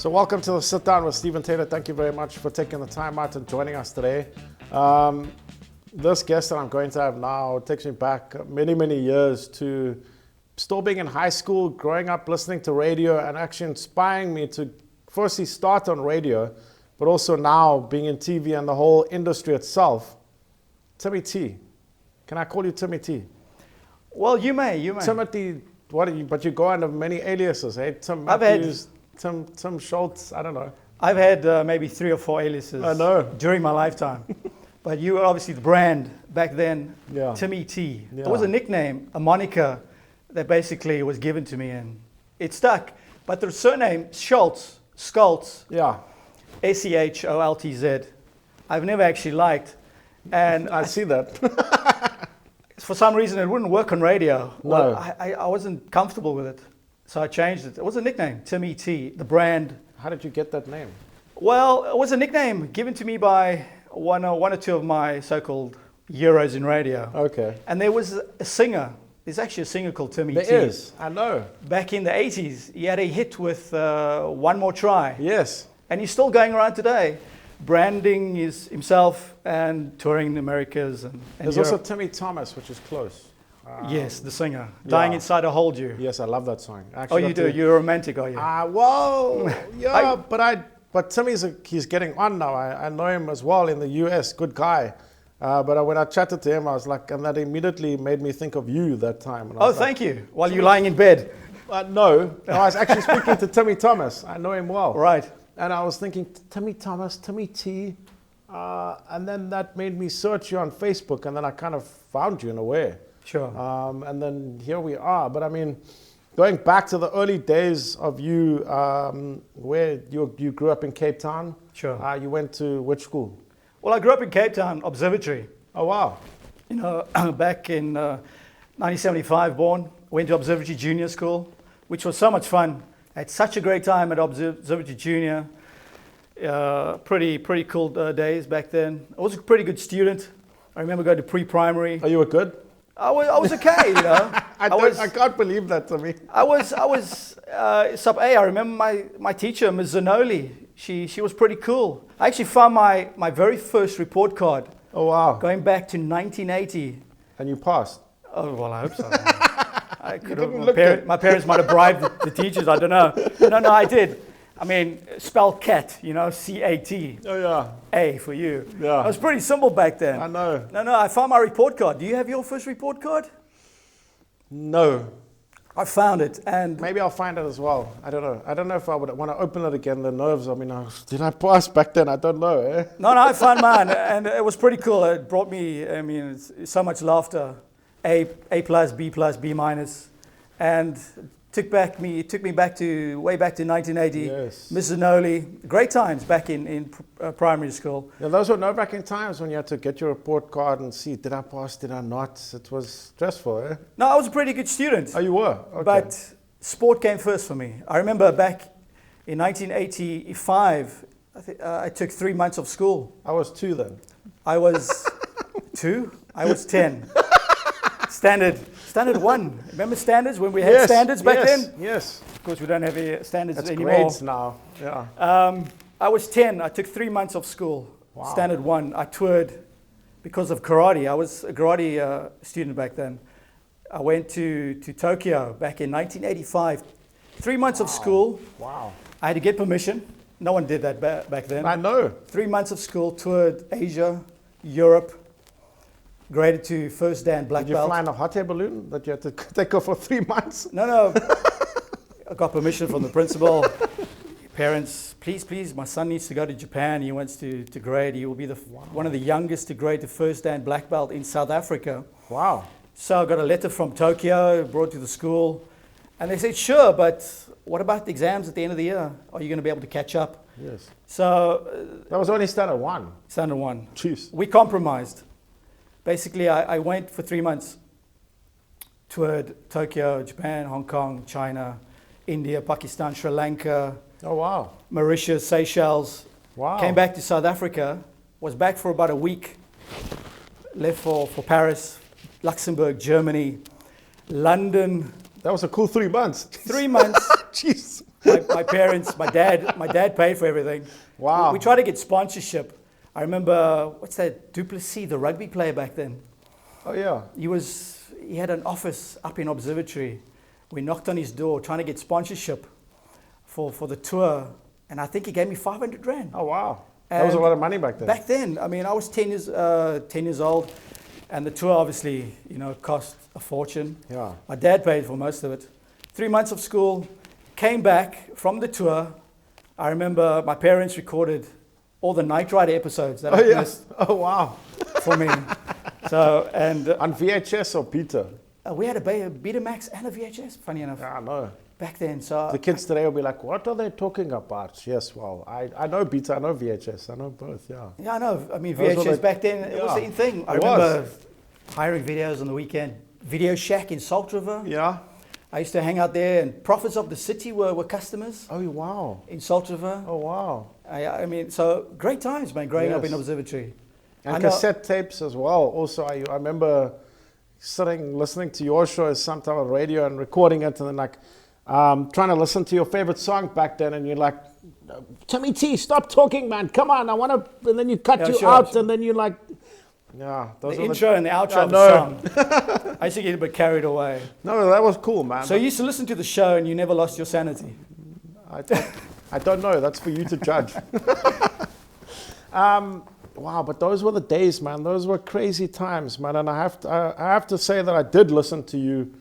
So welcome to the Sit Down with Stephen Taylor. Thank you very much for taking the time out and joining us today. This guest that I'm going to have now takes me back many, many years to still being in high school, growing up listening to radio and actually inspiring me to firstly start on radio, but also now being in TV and the whole industry itself. Timmy T. Can I call you Timmy T? Well, you may. Timothy, what are you? But you go under many aliases, eh? Tim Matthews, Tim Schultz, I don't know. I've had maybe 3 or 4 aliases I know. during my lifetime. But you were obviously the brand back then, Yeah. Timmy T. Yeah. It was a nickname, a moniker that basically was given to me and it stuck. But the surname, Schultz, Yeah, S-C-H-O-L-T-Z, I've never actually liked. And I see that. for some reason it wouldn't work on radio. No. Well, I wasn't comfortable with it. So I changed it. It was a nickname, Timmy T, the brand. How did you get that name? Well, it was a nickname given to me by one or two of my so-called heroes in radio. Okay. And there was a singer. There's actually a singer called Timmy T. There is, I know. Back in the 80s, he had a hit with One More Try. Yes. And he's still going around today, branding himself and touring the Americas and There's Europe. also Timmy Thomas, which is close. Yes, the singer. Dying yeah. Inside, I Hold You. Yes, I love that song. I Oh, actually you got do? to- You're a romantic, are you? Whoa, yeah, but Timmy's he's getting on now. I know him as well in the US, good guy. But when I chatted to him, I was like, and that immediately made me think of you that time. And I Oh, was like, thank you. While you're lying in bed. No, I was actually speaking to Timmy Thomas. I know him well. Right. And I was thinking, Timmy Thomas, Timmy T. And then that made me search you on Facebook, and then I kind of found you in a way. Sure. And then here we are. But I mean, going back to the early days of you, where you grew up in Cape Town. Sure. You went to which school? Well, I grew up in Cape Town, Observatory. Oh, wow. You know, back in 1975 born, went to Observatory Junior School, which was so much fun. I had such a great time at Observatory Junior. Pretty cool days back then. I was a pretty good student. I remember going to pre-primary. Oh, you were good? I was okay, you know. I can't believe that to me. I was sub A. I remember my teacher, Ms. Zanoli. She was pretty cool. I actually found my very first report card Oh, wow. going back to 1980. And you passed? Oh, well, I hope so. I could didn't have, look it. my parents might have bribed the teachers, I don't know. No, I did. I mean, spell cat, you know, C-A-T. Oh, yeah. A for you. Yeah. It was pretty simple back then. I know. No, I found my report card. Do you have your first report card? No. I found it, and Maybe I'll find it as well. I don't know. I don't know if I would want to open it again. The nerves. I mean, did I pass back then? I don't know. Eh? no, I found mine, and it was pretty cool. It brought me, I mean, it's so much laughter. A plus, B plus, B minus, and it took me back to way back to 1980. Yes. Ms. Zanoli, great times back in primary school. Yeah, those were nerve-wracking times when you had to get your report card and see, did I pass, did I not? It was stressful, eh? No, I was a pretty good student, Oh, you were? Okay. but sport came first for me. I remember back in 1985, I took 3 months of school. I was 2 then. I was 2, I was 10. Standard 1. Remember standards when we had standards back then? Yes. Of course, we don't have any standards That's anymore. grades now. Yeah. I was 10. I took 3 months of school. Wow. Standard 1. I toured because of karate. I was a karate student back then. I went to Tokyo back in 1985. 3 months of school. Wow. I had to get permission. No one did that back then. I know. 3 months of school, toured Asia, Europe, graded to first Dan black Did you belt. fly in a hot air balloon that you had to take off for 3 months? No. I got permission from the principal. Parents, please, my son needs to go to Japan. He wants to grade. He will be one of the youngest to grade to first Dan black belt in South Africa. Wow. So I got a letter from Tokyo, brought to the school. And they said, sure, but what about the exams at the end of the year? Are you going to be able to catch up? Yes. So That was only standard 1. standard 1. Jeez. We compromised. Basically, I went for 3 months, toured Tokyo, Japan, Hong Kong, China, India, Pakistan, Sri Lanka, Oh, wow. Mauritius, Seychelles. Wow. Came back to South Africa, was back for about a week, left for Paris, Luxembourg, Germany, London. That was a cool 3 months. 3 months. Jeez. my parents, my dad paid for everything. Wow. We tried to get sponsorship. I remember, what's that, Duplessis, the rugby player back then. Oh, yeah. He had an office up in Observatory. We knocked on his door trying to get sponsorship for the tour. And I think he gave me 500 rand. Oh, wow. That was a lot of money back then. Back then, I mean, I was 10 years old. And the tour obviously, cost a fortune. Yeah. My dad paid for most of it. 3 months of school, came back from the tour. I remember my parents recorded all the Knight Rider episodes that I missed. Oh, wow. For me. So, and on VHS or Peter? we had a Betamax and a VHS, funny enough. Yeah, I know. Back then, so The kids today will be like, what are they talking about? Yes, well, I know Beta, I know VHS, I know both, yeah. yeah, I know. I mean, Those were VHS the- back then, it was the in thing. I It remember hiring videos on the weekend. Video Shack in Salt River. Yeah? I used to hang out there, and Prophets of the City were customers Oh, wow. in Salt River. Oh, wow. I mean, so great times, man, growing up Yes. in Observatory. And I know- cassette tapes as well. Also, I remember listening to your show sometime on radio and recording it, and then trying to listen to your favorite song back then, and you're like, Timmy T, stop talking, man. Come on, I want to. And then you cut out, and then you're like, yeah. Those The are intro and the outro I of the song. I used to get a bit carried away. No, that was cool, man. So you used to listen to the show and you never lost your sanity. I don't know. That's for you to judge. Wow, but those were the days, man. Those were crazy times, man. And I have to say that I did listen to you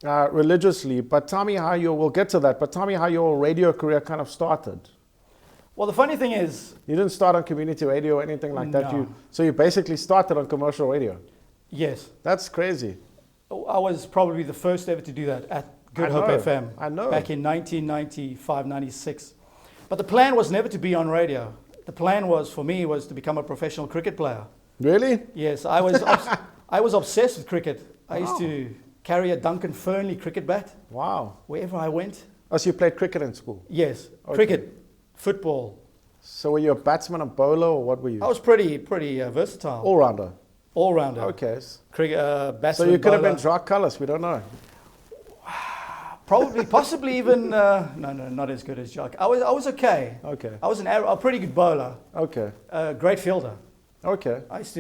religiously. But tell me we'll get to that, but tell me how your radio career kind of started. Well, the funny thing is, You didn't start on community radio or anything like that. No. So you basically started on commercial radio. yes, That's crazy. I was probably the first ever to do that at Good I Hope know, FM. I know. Back in 1995, 96. But the plan was never to be on radio. The plan for me was to become a professional cricket player. Really? Yes, I was obsessed with cricket. I used Wow. to carry a Duncan Fernley cricket bat Wow. wherever I went. Oh, so you played cricket in school? Yes, Okay. cricket, football. So were you a batsman, a bowler, or what were you? I was pretty versatile, All-rounder. all-rounder. Okay. Cricket, So batsman, you could have been bowler. Jacques Callis, we don't know. Probably, possibly even, no, not as good as Jock. I was okay. Okay. I was a pretty good bowler, Okay. great fielder. Okay. I used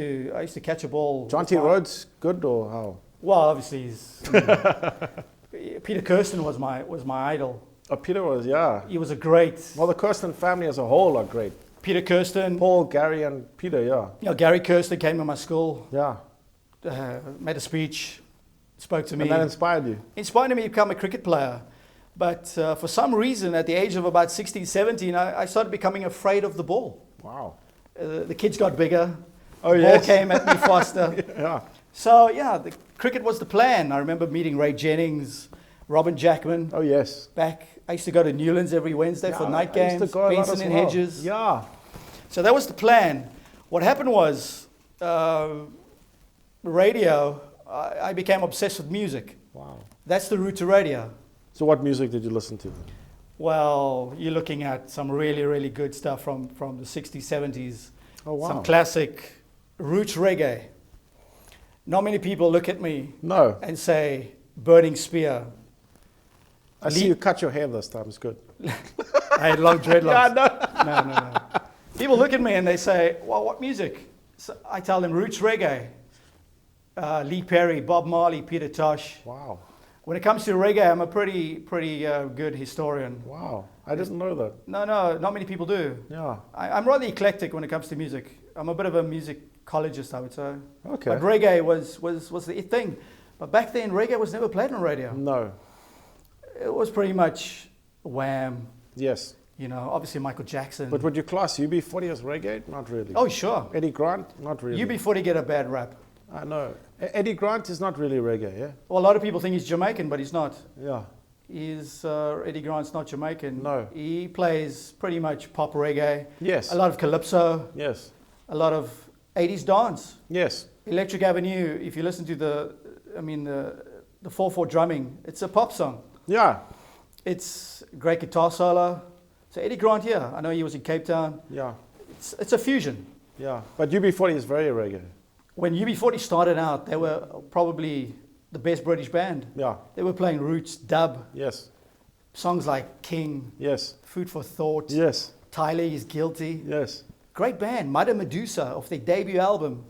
to catch a ball. John T. Rhodes, good or how? Well, obviously, Peter Kirsten was my idol. Oh, Peter was, yeah. He was a great Well, the Kirsten family as a whole are great. Peter Kirsten. Paul, Gary, and Peter, yeah. Gary Kirsten came to my school, Yeah. made a speech, spoke to me. And that inspired you. Inspired me to become a cricket player. But for some reason, at the age of about 16, 17, I started becoming afraid of the ball. Wow. The kids got bigger. Oh, The yes. ball came at me faster. Yeah. So, yeah, the cricket was the plan. I remember meeting Ray Jennings, Robin Jackman. Oh, yes. Back, I used to go to Newlands every Wednesday for night I used games, to go a lot Benson as and well. Hedges. Yeah. So that was the plan. What happened was, radio, I became obsessed with music. Wow. That's the route to radio. So what music did you listen to? Well, you're looking at some really, really good stuff from the 60s, 70s. Oh, wow. Some classic roots reggae. Not many people look at me No. and say, Burning Spear. I see you cut your hair this time. It's good. I had long dreadlocks. Yeah, no. No. People look at me and they say, well, what music? So I tell them roots reggae. Lee Perry, Bob Marley, Peter Tosh. Wow. When it comes to reggae, I'm a pretty good historian. Wow. I didn't know that. No, not many people do. Yeah. I'm rather eclectic when it comes to music. I'm a bit of a musicologist, I would say. Okay. But reggae was the thing. But back then, reggae was never played on radio. No. It was pretty much Wham, Yes. obviously Michael Jackson. But would you class UB40 as reggae? Not really. Oh, sure. Eddie Grant? Not really. UB40 get a bad rap. I know. Eddie Grant is not really reggae, yeah? Well, a lot of people think he's Jamaican, but he's not. Yeah. Eddie Grant's not Jamaican. No. He plays pretty much pop reggae. Yes. A lot of calypso. Yes. A lot of 80s dance. Yes. Electric Avenue, if you listen to the 4/4 drumming, it's a pop song. Yeah. It's great guitar solo. So Eddie Grant, yeah, I know he was in Cape Town. Yeah. It's a fusion. Yeah. But UB40 is very reggae. When UB40 started out, they were probably the best British band. Yeah. They were playing roots, dub, Yes. songs like King, Yes. Food for Thought, Yes. Tyler is Guilty. Yes. Great band, Mother Medusa, off their debut album.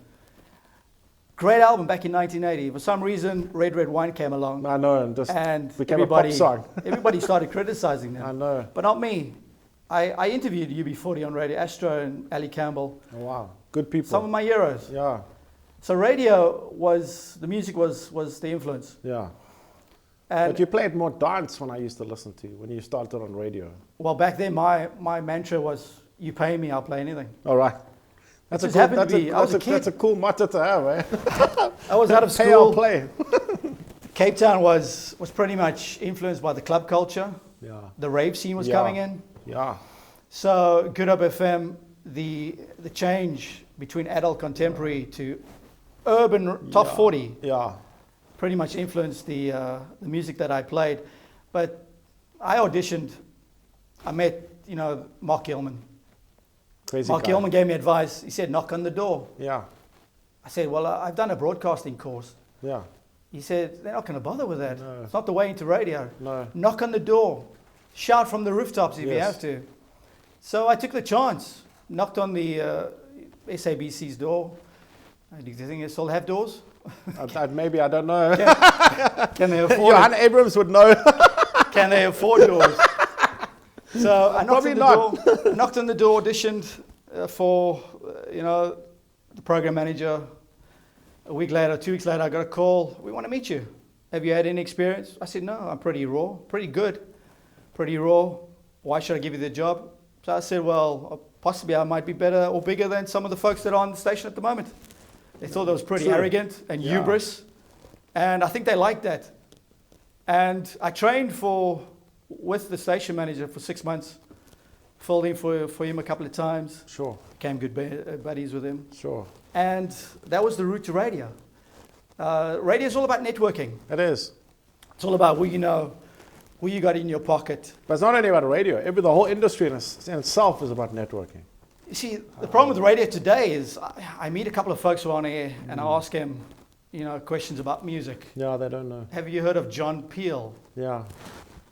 Great album back in 1980. For some reason, Red Red Wine came along. I know, and just And became a pop song. everybody started criticizing them. I know. But not me. I interviewed UB40 on Radio Astro and Ali Campbell. Oh, wow. Good people. Some of my heroes. Yeah. So radio was, the music was the influence. Yeah. And But you played more dance when I used to listen to you, when you started on radio. well, back then my mantra was, you pay me, I'll play anything. All right. That's just happened to be- I was a that's a kid. cool motto to have, eh? I was out of Pay or school. play. Cape Town was pretty much influenced by the club culture. Yeah. The rave scene was Yeah. coming in. Yeah. So Good Up FM, the change between adult contemporary to urban top Yeah. 40 Yeah. pretty much influenced the music that I played. But I auditioned. I met, Mark Gilman. Crazy Mark guy. Gilman gave me advice. He said, knock on the door. Yeah. I said, well, I've done a broadcasting course. Yeah. He said, they're not going to bother with that. No. It's not the way into radio. No. Knock on the door. Shout from the rooftops if you Yes. have to. So I took the chance. Knocked on the SABC's door. Do you think they still have doors? Maybe, I don't know. Can they afford Johan Abrams would know. Can they afford doors? So I knocked Probably on the not. door. Knocked on the door. Auditioned for the program manager. A week later, 2 weeks later, I got a call. We want to meet you. Have you had any experience? I said, no, I'm pretty raw, pretty good, pretty raw. Why should I give you the job? So I said, well, possibly I might be better or bigger than some of the folks that are on the station at the moment. They thought that was pretty True. arrogant and Yeah. hubris. And I think they liked that. And I trained with the station manager for 6 months. Filled in for him a couple of times. Sure. Became good buddies with him. Sure. And that was the route to radio. Radio is all about networking. It is. It's all about who you know, who you got in your pocket. But it's not only about radio. The whole industry in itself is about networking. You see, the problem with radio today is I meet a couple of folks who are on air and I ask them, questions about music. Yeah, they don't know. Have you heard of John Peel? Yeah.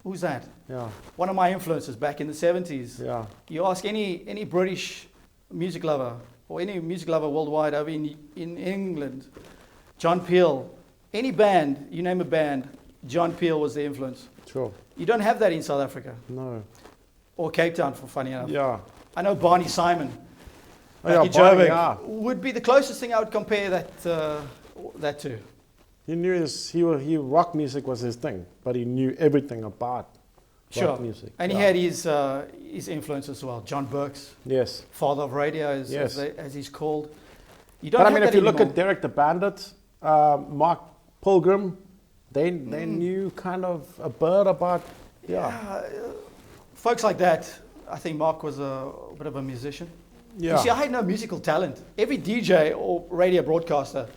Who's that? Yeah. One of my influences back in the 70s. Yeah. You ask any British music lover or any music lover worldwide over in England, John Peel, any band, you name a band, John Peel was the influence. Sure. You don't have that in South Africa No. or Cape Town, for funny enough. Yeah. I know Barney Simon, Oh, yeah, back in Barney, Joburg, yeah. would be the closest thing I would compare that to. He knew rock music was his thing, but he knew everything about Sure. rock music. And Yeah. he had his influence as well. John Burke's Yes. father of radio, Yes. as he's called. You don't But I have mean, that if you look anymore. at Derek the Bandit, Mark Pilgrim, they knew kind of a bird about, yeah. Folks like that, I think Mark was a bit of a musician. Yeah. You see, I had no musical talent. Every DJ or radio broadcaster,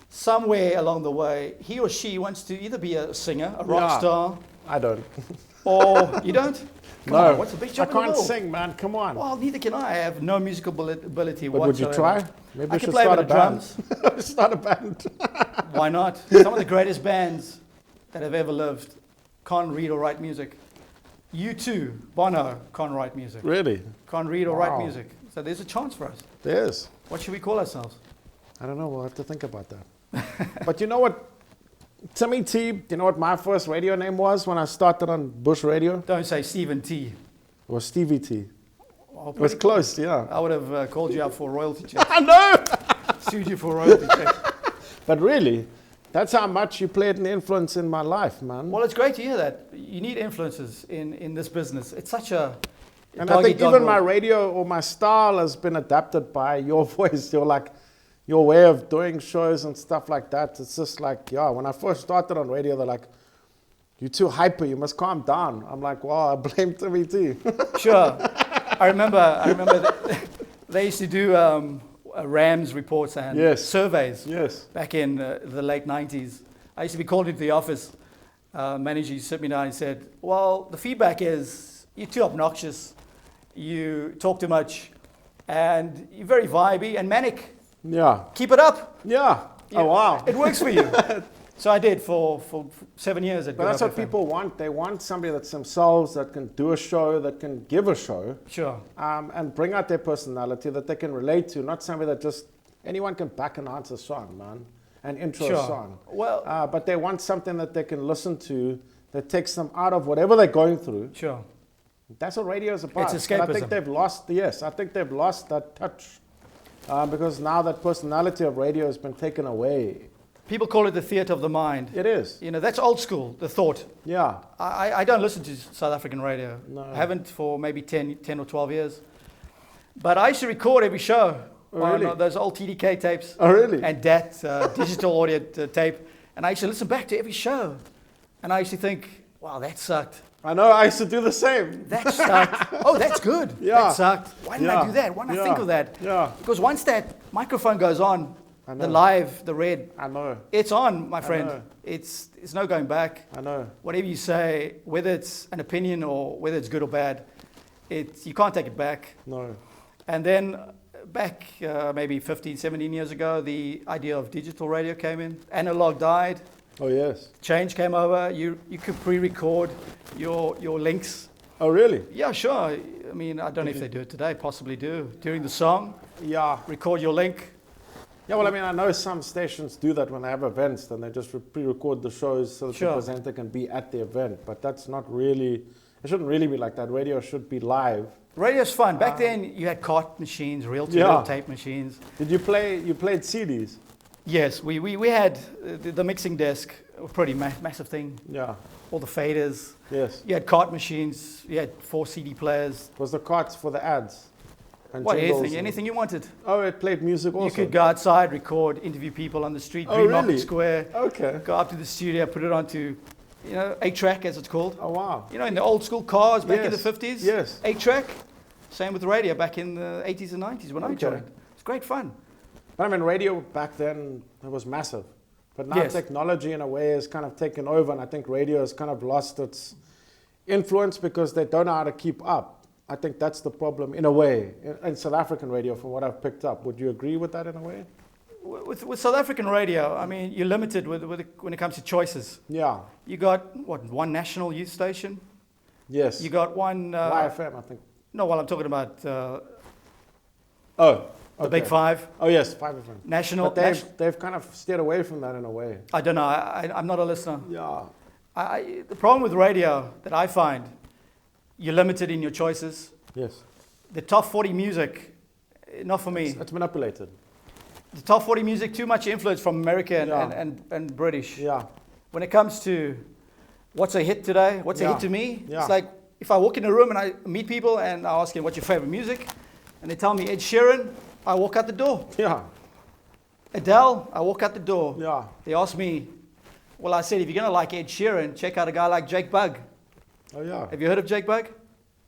somewhere along the way, he or she wants to either be a singer, a rock Yeah. star, I don't. or you don't? Come No. on, what's the big I job in the can't world? sing, man. Come on. Well, neither can I. I have no musical ability But would you whatsoever. try? Maybe I we can should play a start bit a of band. drums. Start a band. Why not? Some of the greatest bands that have ever lived can't read or write music. U2, Bono, can't write music. Really? Can't read or write Wow. music. So there's a chance for us. There is. What should we call ourselves? I don't know. We'll have to think about that. But you know what? Timmy T, you know what my first radio name was when I started on Bush Radio? It Don't say Stephen T. was Stevie T. Oh, It was pretty- close, yeah. I would have called you up for royalty check. I know! Sued you for royalty check. But really, that's how much you played an influence in my life, man. Well, it's great to hear that. You need influences in this business. It's such a And I think dog-eat-dog even my world. radio or my style has been adapted by your voice. Your way of doing shows and stuff like that. It's just like, yeah, when I first started on radio, they're like, you're too hyper, you must calm down. I'm like, wow, I blame Timmy T. Sure. I remember that they used to do Rams reports and Yes. surveys Yes. back in the late 90s. I used to be called into the office. Manager used to sit me down and said, well, the feedback is you're too obnoxious, you talk too much, and you're very vibey and manic. Yeah. Keep it up. Yeah. Oh, wow. It works for you. So I did for 7 years at But that's Good what Hope FM. people want. They want somebody that's themselves, that can do a show, that can give a show, Sure. and bring out their personality that they can relate to. Not somebody that just anyone can back and answer a song, man, and intro Sure. a song. Well, But they want something that they can listen to that takes them out of whatever they're going through. sure. That's what radio is about. It's And I escapism. think they've lost. Yes, I think they've lost that touch because now that personality of radio has been taken away. People call it the theatre of the mind. It is. You know, that's old school, the thought. Yeah. I don't listen to South African radio. No. I haven't for maybe 10 or 12 years. But I used to record every show Oh, on really? those old TDK tapes Oh, really? and DAT, digital audio tape. And I used to listen back to every show. And I used to think, wow, that sucked. I know. I used to do the same. That sucked. Oh, that's good. Yeah. That sucked. Why didn't I Yeah. do that? Why didn't I Yeah. think of that? Yeah. Because once that microphone goes on, I the know. live, the red, I know. it's on, my friend. know. It's no going back. I know. Whatever you say, whether it's an opinion or whether it's good or bad, you can't take it back. No. And then back maybe 15, 17 years ago, the idea of digital radio came in. Analog died. Oh, yes. Change came over. You could pre-record your links. Oh, really? Yeah, sure. I mean, I don't know if they do it today. Possibly do. During the song, Yeah. record your link. Yeah, well, I mean, I know some stations do that when they have events, then they just pre-record the shows so that Sure. the presenter can be at the event. But that's not really, it shouldn't really be like that. Radio should be live. Radio's fun. Back then, you had cart machines, reel-to-reel Yeah. tape machines. Did you played CDs? Yes, we had the mixing desk, a pretty massive thing. Yeah. All the faders. Yes. You had cart machines. You had 4 CD players. Was the carts for the ads? And What, jingles anything, and- anything you wanted. Oh, it played music also? You could go outside, record, interview people on the street, Oh, Green Market really? Square, Okay. go up to the studio, put it onto, 8-track as it's called. Oh, wow. You know, in the old school cars back in the Yes, 50s. yes. 8-track. Same with the radio back in the 80s and 90s when I Okay. joined. It's great fun. But I mean, radio back then, it was massive. But now Yes. technology in a way has kind of taken over, and I think radio has kind of lost its influence because they don't know how to keep up. I think that's the problem in a way, in South African radio from what I've picked up. Would you agree with that in a way? With South African radio, I mean, you're limited when it comes to choices. Yeah. You got, one national youth station? Yes. You got one... YFM, I think. No, well, I'm talking about Oh. the okay. Big Five. Oh, yes, 5FM. National... But they've kind of steered away from that in a way. I don't know. I'm not a listener. Yeah. The problem with radio that I find, you're limited in your choices. Yes. The top 40 music, not for me. It's manipulated. The top 40 music, too much influence from America Yeah. and British. Yeah. When it comes to what's a hit today, what's a Yeah. hit to me, Yeah. it's like if I walk in a room and I meet people and I ask them, what's your favorite music? And they tell me Ed Sheeran, I walk out the door. Yeah. Adele, I walk out the door. Yeah. They ask me, well, I said, if you're going to like Ed Sheeran, check out a guy like Jake Bugg. Oh, yeah. Have you heard of Jake Bugg?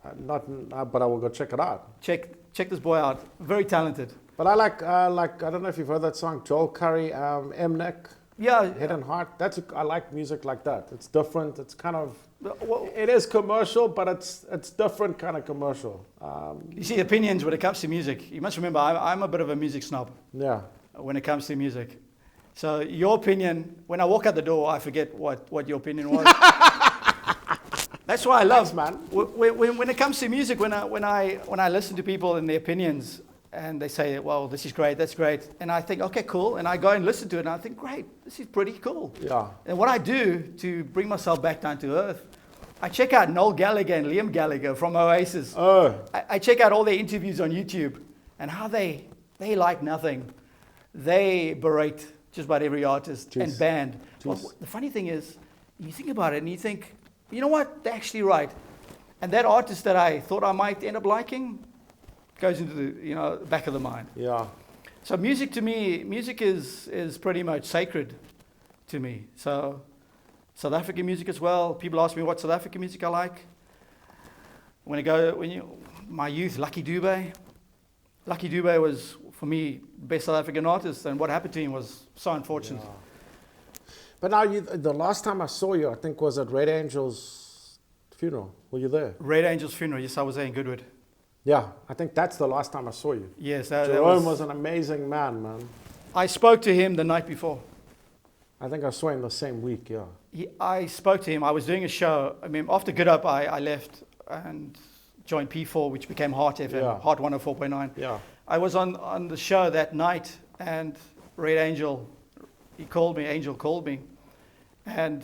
But I will go check it out. Check this boy out. Very talented. But I like, I don't know if you've heard that song, Joel Curry, M-Neck, Yeah. Head and Heart. I like music like that. It's different. It's kind of, Well, it is commercial, but it's different kind of commercial. you see, opinions when it comes to music. You must remember, I'm a bit of a music snob Yeah. when it comes to music. So your opinion, when I walk out the door, I forget what your opinion was. That's why I love, Thanks, man. When it comes to music, when I listen to people and their opinions, and they say, well, this is great, that's great, and I think, okay, cool, and I go and listen to it, and I think, great, this is pretty cool. Yeah. And what I do to bring myself back down to earth, I check out Noel Gallagher and Liam Gallagher from Oasis. Oh. I check out all their interviews on YouTube and how they like nothing. They berate just about every artist Jeez. and band. Well, Jeez. the funny thing is, you think about it and you think, you know what, they're actually right. And that artist that I thought I might end up liking goes into the back of the mind. Yeah. So music to me, music is pretty much sacred to me. So South African music as well. People ask me what South African music I like. My youth, Lucky Dube. Lucky Dube was, for me, best South African artist, and what happened to him was so unfortunate. Yeah. But now, the last time I saw you, I think, was at Red Angel's funeral. Were you there? Red Angel's funeral, yes, I was there in Goodwood. Yeah, I think that's the last time I saw you. Yes, that Jerome was an amazing man, man. I spoke to him the night before. I think I saw him the same week, yeah. I spoke to him. I was doing a show. I mean, after Good Up, I left and joined P4, which became Heart FM, Yeah. Heart 104.9. Yeah. I was on the show that night, and Red Angel, Angel called me, and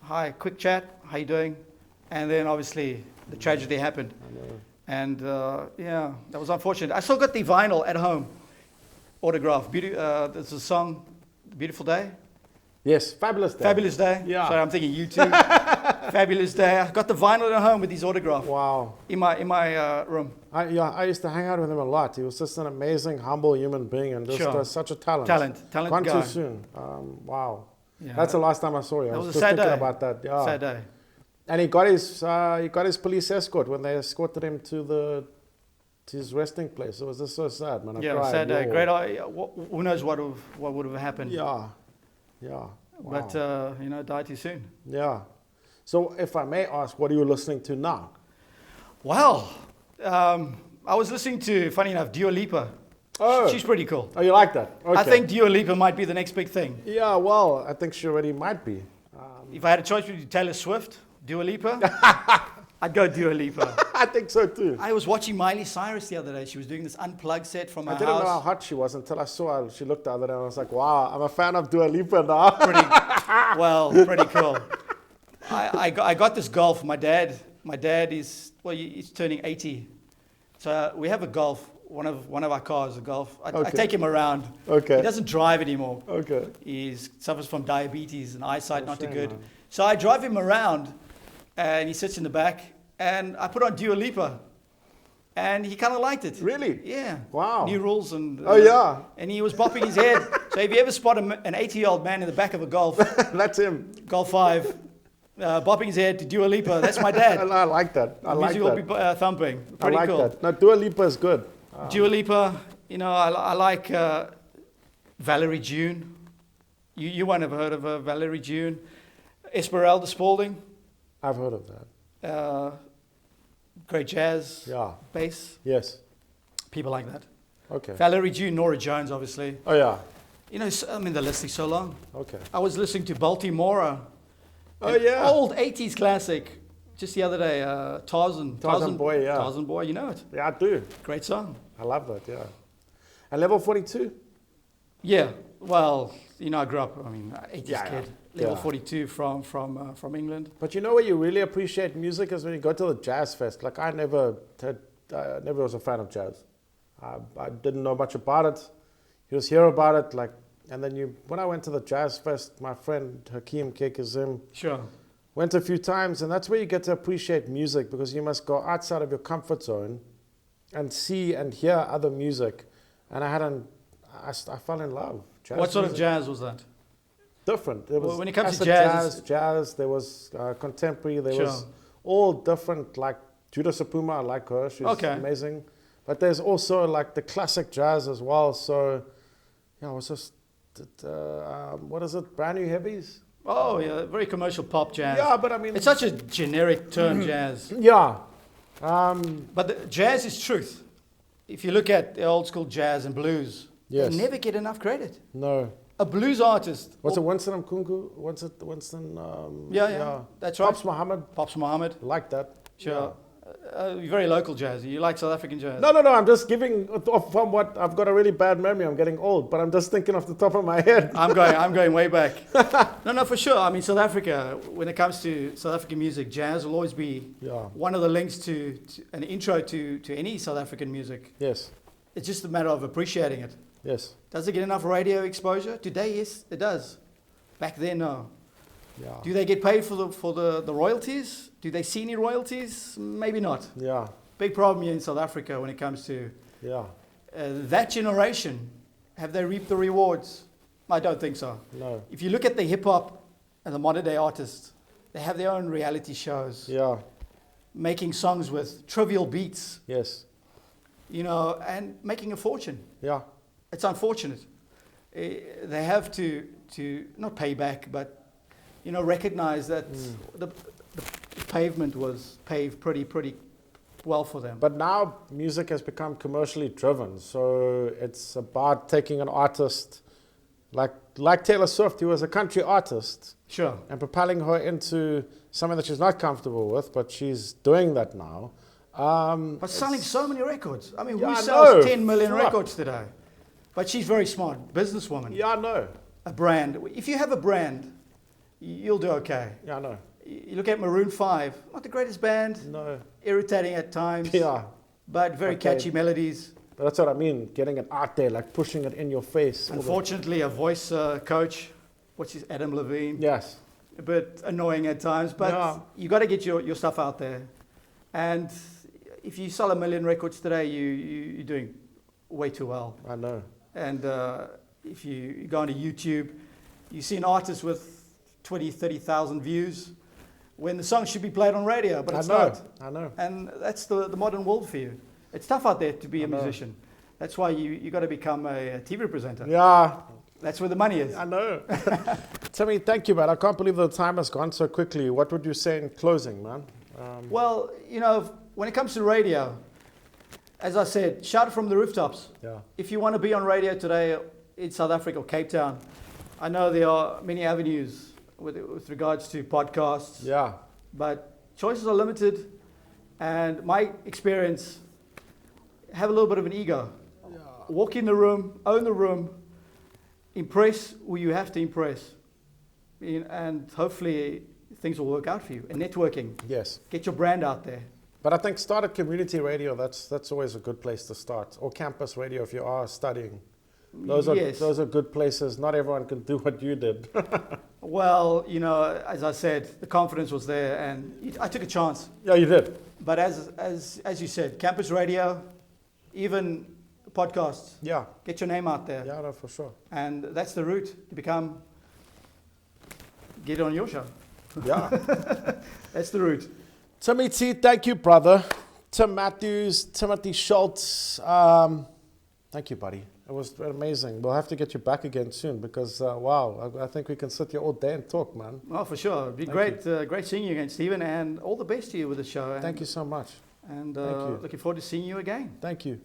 hi, quick chat, how you doing? And then obviously the tragedy happened. I know. And yeah, that was unfortunate. I still got the vinyl at home, autograph. There's a song, Beautiful Day. Yes, Fabulous Day. Fabulous Day. Yeah. Sorry, I'm thinking you too. Fabulous Day. I got the vinyl at home with his autograph Wow. in my room. I used to hang out with him a lot. He was just an amazing, humble human being and just Sure. Such a talent. Talent Gone guy. too soon. Wow. Yeah. That's the last time I saw you. I That was was a just sad thinking day. about that. Yeah. Sad day. And he got his police escort when they escorted him to his resting place. It was just so sad, man. I Yeah, cried. sad day. Yo. Great. Who knows what would have happened? Yeah. Yeah. Wow. But died too soon. Yeah. So if I may ask, what are you listening to now? Well, I was listening to, funny enough, Dua Lipa. Oh. She's pretty cool. Oh, you like that? Okay. I think Dua Lipa might be the next big thing. Yeah, well, I think she already might be. If I had a choice between Taylor Swift, Dua Lipa, I'd go Dua Lipa. I think so too. I was watching Miley Cyrus the other day. She was doing this unplugged set from her I didn't know how house. hot she was until I saw her. She looked the other day and I was like, wow, I'm a fan of Dua Lipa now. Pretty cool. I got this Golf. My dad is, he's turning 80. So we have a Golf. One of our cars, a Golf. I Okay. take him around. Okay. He doesn't drive anymore. Okay. He suffers from diabetes and eyesight not too shame, good. man. So I drive him around, and he sits in the back, and I put on Dua Lipa, and he kind of liked it. Really? Yeah. Wow. New rules and. Oh, yeah. And he was bopping his head. So if you ever spot an 80-year-old man in the back of a Golf, That's him. Golf 5, bopping his head to Dua Lipa, that's my dad. I like that. I like Music will that. be thumping. I Pretty like cool. that. No, Dua Lipa is good. Dua Lipa, I like Valerie June. You won't have heard of her, Valerie June. Esmeralda Spalding, I've heard of that. great jazz, Yeah. bass, Yes. people like that. Okay. Valerie June, Nora Jones, obviously. Oh, yeah. The list is so long. Okay. I was listening to Baltimora. Oh, an yeah. Old 80s classic, just the other day, Tarzan. Tarzan Boy, yeah. Tarzan Boy, you know it. Yeah, I do. Great song. I love that, yeah. And Level 42? Yeah, well, I grew up, 80s Yeah, kid. yeah. Level Yeah. 42 from England. But you know where you really appreciate music is when you go to the jazz fest. Like I never was a fan of jazz. I didn't know much about it. You just hear about it, and then when I went to the jazz fest, my friend Hakeem Kekazim Sure. went a few times, and that's where you get to appreciate music because you must go outside of your comfort zone and see and hear other music. And I fell in love. Jazz What sort of music. jazz was that? Different. There was When it comes to acid jazz, there was contemporary, there Sure. was all different, like Judah Sapuma, I like her, she's Okay. amazing. But there's also like the classic jazz as well, so, it was just, what is it, brand new heavies? Oh, yeah, very commercial pop jazz. Yeah, but I mean, It's such a generic term, jazz. yeah. But jazz is truth. If you look at the old school jazz and blues, Yes. they never get enough credit. No. A blues artist. What's it, Winston Mkungu? What's it, Winston? Yeah, that's right. Pops Muhammad, Pops Muhammad. like that. Sure. Very local jazz. You like South African jazz? No, I'm just giving off from what I've got a really bad memory. I'm getting old, but I'm just thinking off the top of my head. I'm going way back. No, for sure. South Africa, when it comes to South African music, jazz will always be Yeah. one of the links to an intro to any South African music. Yes. It's just a matter of appreciating it. Yes. Does it get enough radio exposure? Today, yes, it does. Back then, no. Yeah. Do they get paid for the royalties? Do they see any royalties? Maybe not. Yeah. Big problem here in South Africa when it comes to Yeah. that generation. Have they reaped the rewards? I don't think so. No. If you look at the hip hop and the modern day artists, they have their own reality shows, Yeah. making songs with trivial beats, Yes. and making a fortune. Yeah. It's unfortunate. They have to not pay back, but recognize that the pavement was paved pretty well for them. But now music has become commercially driven, so it's about taking an artist Like Taylor Swift, who was a country artist, Sure. and propelling her into something that she's not comfortable with, but she's doing that now. But selling so many records. I mean, Yeah, who I sells know. 10 million Fuck. records today? But she's very smart, businesswoman. Yeah, I know. A brand. If you have a brand, you'll do okay. Yeah, I know. You look at Maroon 5, not the greatest band, No. irritating at times, Yeah. but very Okay. catchy melodies. But that's what I mean, getting it out there, like pushing it in your face. Unfortunately, a voice coach, what's his, Adam Levine, Yes. a bit annoying at times, but Yeah. you got to get your stuff out there. And if you sell 1 million records today, you're doing way too well. I know. And if you go onto YouTube, you see an artist with 20, 30,000 views when the song should be played on radio, but it's not. I know. And that's the modern world for you. It's tough out there to be I a know. musician. That's why you got to become a TV presenter. Yeah, That's where the money is. I know. Timmy, thank you, man. I can't believe the time has gone so quickly. What would you say in closing, man? Well, when it comes to radio, as I said, shout it from the rooftops. Yeah. If you want to be on radio today in South Africa or Cape Town, I know there are many avenues with regards to podcasts, Yeah. but choices are limited. And my experience, have a little bit of an ego. Yeah. Walk in the room, own the room, impress who you have to impress. And hopefully things will work out for you. And networking, Yes. get your brand out there. But I think start at community radio. That's always a good place to start. Or campus radio if you are studying. Those are good places. Not everyone can do what you did. Well, as I said, the confidence was there, and I took a chance. Yeah, you did. But as you said, campus radio, even podcasts, Yeah. get your name out there. Yeah, no, for sure. And that's the route to get on your show. Yeah. That's the route. Timmy T, thank you, brother. Tim Matthews, Timothy Schultz, thank you, buddy. It was amazing. We'll have to get you back again soon because, wow, I think we can sit here all day and talk, man. Well, for sure. It'd be Thank great seeing you again, Stephen, and all the best to you with the show. And, Thank you so much. And Thank you. looking forward to seeing you again. Thank you.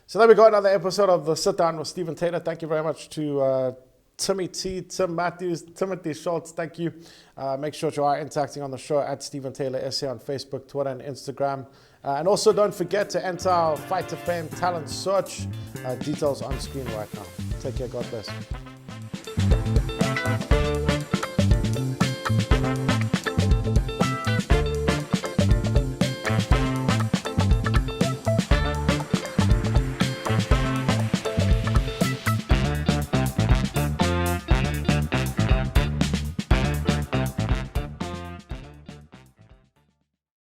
So there we go, another episode of The Sit Down with Stephen Taylor. Thank you very much to Timmy T, Tim Matthews, Timothy Schultz. Thank you. Make sure you are interacting on the show at Stephen Taylor SA on Facebook, Twitter, and Instagram. And also don't forget to enter our Fight to Fame talent search. Details on screen right now. Take care. God bless.